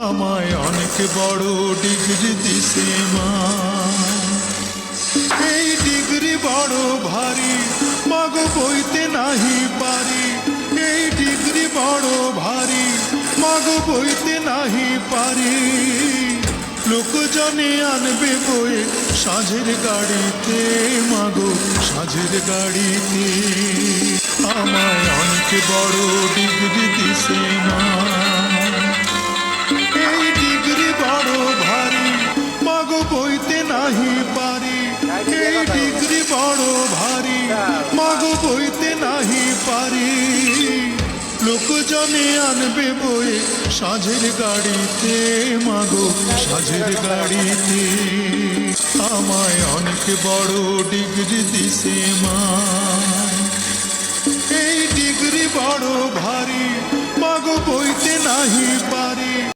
আমায় অনেক বড় ডিগ্রি দিছে মা। এই ডিগ্রি বড় ভারী, মাগো বইতে নাহি পারি। এই ডিগ্রি বড় ভারী, মাগো বইতে নাহি পারি। লোকজনে আনবে বয়ে সাঁঝের গাড়িতে, মাগো সাঁঝের গাড়িতে। আমায় অনেক বড় ডিগ্রি দিছে মা। এই ডিগ্রি বড় ভারী, মাগো বইতে নাহি পারি। এই ডিগ্রি বড় ভারী, মাগো বইতে নাহি পারি। লোকজনে আনবে বয়ে সাঁঝের গাড়িতে, মাগো সাঁঝের গাড়িতে। আমায় অনেক বড় ডিগ্রি দিছে মা। এই ডিগ্রি বড় ভারী, মাগো বইতে নাহি পারি।